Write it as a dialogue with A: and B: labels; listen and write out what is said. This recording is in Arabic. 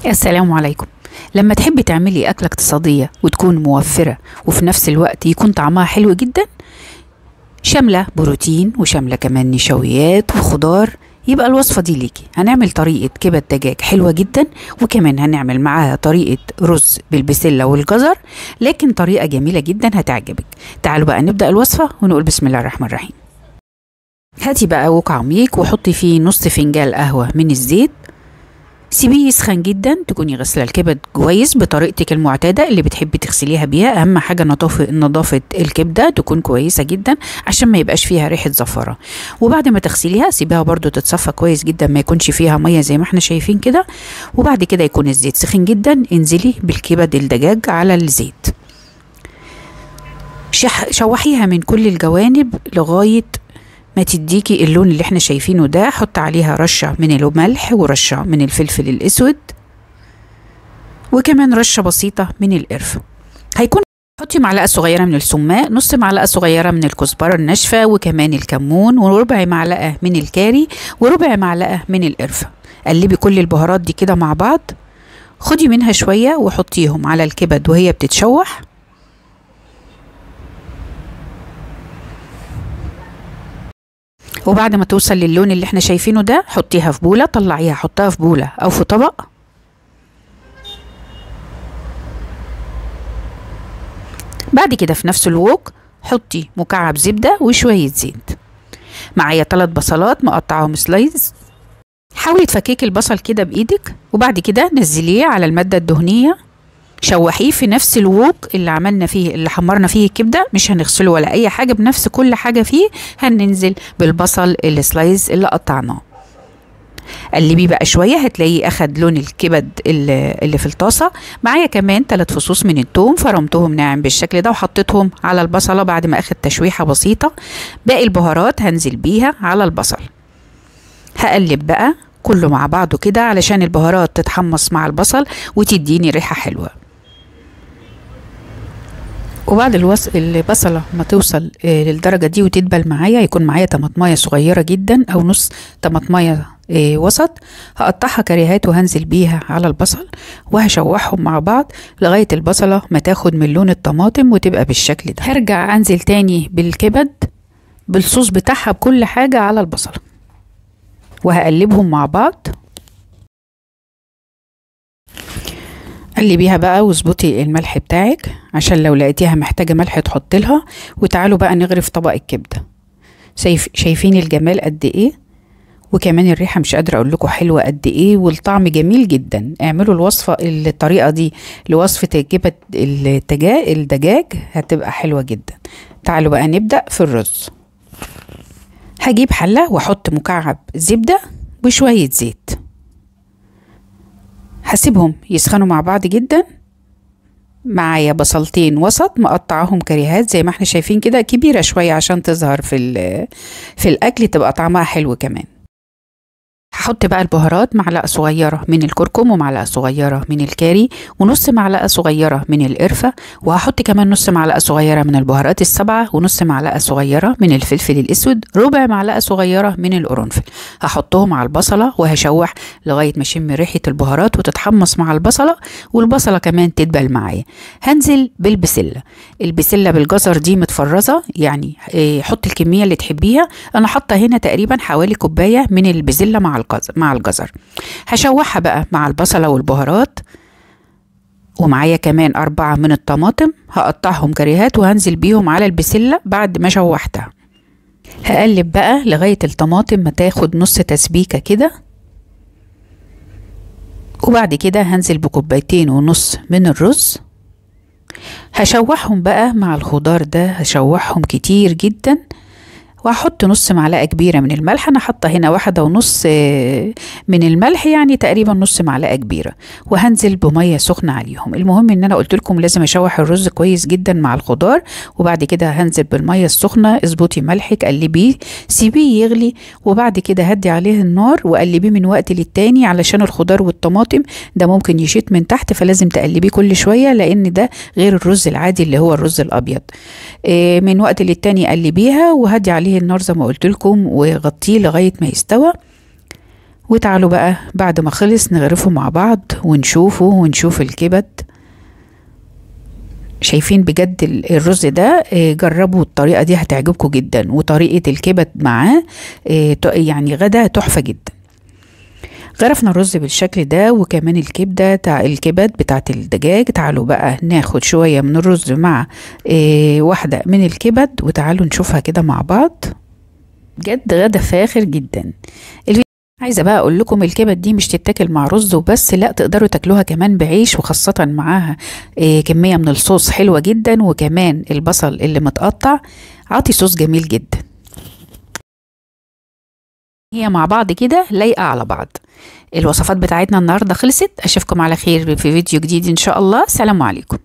A: السلام عليكم. لما تحبي تعملي أكلة اقتصادية وتكون موفرة وفي نفس الوقت يكون طعمها حلو جدا، شاملة بروتين وشاملة كمان نشويات وخضار، يبقى الوصفة دي ليكي. هنعمل طريقة كبد دجاج حلوة جدا، وكمان هنعمل معاها طريقة رز بالبسلة والجزر، لكن طريقة جميلة جدا هتعجبك. تعالوا بقى نبدأ الوصفة ونقول بسم الله الرحمن الرحيم. هاتي بقى ووك عميق وحطي فيه نص فنجان قهوة من الزيت، سيبيه يسخن جدا. تكوني غسله الكبد كويس بطريقتك المعتاده اللي بتحبي تغسليها بيها. اهم حاجه نظافه الكبده تكون كويسه جدا عشان ما يبقاش فيها ريحه زفره. وبعد ما تغسليها سيبيها برضو تتصفى كويس جدا، ما يكونش فيها ميه زي ما احنا شايفين كده. وبعد كده يكون الزيت سخن جدا، انزلي بالكبد الدجاج على الزيت، شوحيها من كل الجوانب لغايه ما تديكي اللون اللي احنا شايفينه ده. حط عليها رشة من الملح ورشة من الفلفل الاسود وكمان رشة بسيطة من القرفة. هيكون حطي معلقة صغيرة من السماق، نص معلقة صغيرة من الكزبرة الناشفة وكمان الكمون، وربع معلقة من الكاري وربع معلقة من القرفة. قلبي كل البهارات دي كده مع بعض، خدي منها شوية وحطيهم على الكبد وهي بتتشوح. وبعد ما توصل للون اللي احنا شايفينه ده حطيها في بولة، طلعيها حطها في بولة او في طبق. بعد كده في نفس الوك حطي مكعب زبدة وشوية زيت. معايا 3 بصلات مقطعهم سلايز. حاولي تفككي البصل كده بايدك، وبعد كده نزليه على المادة الدهنية، شوحيه في نفس الوك اللي عملنا فيه اللي حمرنا فيه الكبده، مش هنغسله ولا اي حاجه، بنفس كل حاجه فيه هننزل بالبصل السلايز اللي قطعناه. قلبيه بقى شويه هتلاقيه اخد لون الكبد اللي في الطاسه. معايا كمان 3 فصوص من الثوم فرمتهم ناعم بالشكل ده وحطيتهم على البصله بعد ما اخد تشويحه بسيطه. باقي البهارات هنزل بيها على البصل. هقلب بقى كله مع بعضه كده علشان البهارات تتحمص مع البصل وتديني ريحه حلوه. وبعد البصلة ما توصل للدرجة دي وتدبل معايا، يكون معايا طماطمايه صغيرة جدا او نص طماطمايه وسط، هقطعها كريهات وهنزل بيها على البصل وهشوحهم مع بعض لغاية البصلة ما تاخد من لون الطماطم وتبقى بالشكل ده. هرجع انزل تاني بالكبد بالصوص بتاعها بكل حاجة على البصلة وهقلبهم مع بعض. قلبيها بقى واظبطي الملح بتاعك عشان لو لقيتيها محتاجة ملح تحط لها. وتعالوا بقى نغرف طبق الكبدة. شايفين الجمال قد ايه، وكمان الريحة مش قادرة اقول لكم حلوة قد ايه، والطعم جميل جدا. اعملوا الطريقة دي لوصفة الكبد الدجاج هتبقى حلوة جدا. تعالوا بقى نبدأ في الرز. هجيب حلة واحط مكعب زبدة وشوية زيت، هسيبهم يسخنوا مع بعض جدا. معايا بصلتين وسط مقطعهم كريهات زي ما احنا شايفين كده، كبيرة شوية عشان تظهر في الأكل تبقى طعمها حلو كمان. هحط بقى البهارات، معلقة صغيرة من الكركم ومعلقة صغيرة من الكاري ونص معلقة صغيرة من القرفة، وهحط كمان نص معلقة صغيرة من البهارات السبعة ونص معلقة صغيرة من الفلفل الأسود، ربع معلقة صغيرة من القرنفل. هحطهم على البصلة وهشوح لغاية ما اشم ريحة البهارات وتتحمص مع البصلة، والبصلة كمان تدبل معايا. هنزل بالبسلة. البسلة بالجزر دي متفرزة، يعني حط الكمية اللي تحبيها. أنا حاطة هنا تقريبا حوالي كوباية من البسلة مع الجزر. هشوحها بقى مع البصلة والبهارات. ومعايا كمان 4 من الطماطم هقطعهم كريهات وهنزل بيهم على البسلة بعد ما شوحتها. هقلب بقى لغاية الطماطم ما تاخد نص تسبيكة كده، وبعد كده هنزل بكوبايتين ونص من الرز. هشوحهم بقى مع الخضار ده، هشوحهم كتير جدا، وهحط نص معلقة كبيرة من الملح. أنا حاطة هنا 1.5 من الملح، يعني تقريبا نص معلقة كبيرة، وهنزل بمية سخنة عليهم. المهم إن أنا قلت لكم لازم أشوح الرز كويس جدا مع الخضار، وبعد كده هنزل بالمية السخنة. اظبطي ملحك، قلبيه، سيبيه يغلي، وبعد كده هدي عليه النار وقلبيه من وقت للتاني علشان الخضار والطماطم ده ممكن يشيط من تحت، فلازم تقلبيه كل شوية لأن ده غير الرز العادي اللي هو الرز الأبيض. من وقت للتاني قلبيها وهدي عليه النار زي ما قلت لكم، وغطيه لغايه ما يستوى. وتعالوا بقى بعد ما خلص نغرفه مع بعض ونشوفه ونشوف الكبد. شايفين بجد الرز ده، جربوا الطريقة دي هتعجبكم جدا، وطريقة الكبد معاه يعني غدا تحفة جدا. غرفنا الرز بالشكل ده، وكمان الكبد بتاعت الدجاج. تعالوا بقى ناخد شوية من الرز مع واحدة من الكبد، وتعالوا نشوفها كده مع بعض. بجد غدا فاخر جدا. عايزة بقى اقول لكم الكبد دي مش تتاكل مع رز وبس، لا تقدروا تاكلوها كمان بعيش، وخاصة معاها كمية من الصوص حلوة جدا، وكمان البصل اللي متقطع عاطي صوص جميل جدا. هي مع بعض كده لايقة على بعض. الوصفات بتاعتنا النهاردة خلصت، اشوفكم على خير في فيديو جديد ان شاء الله. سلام عليكم.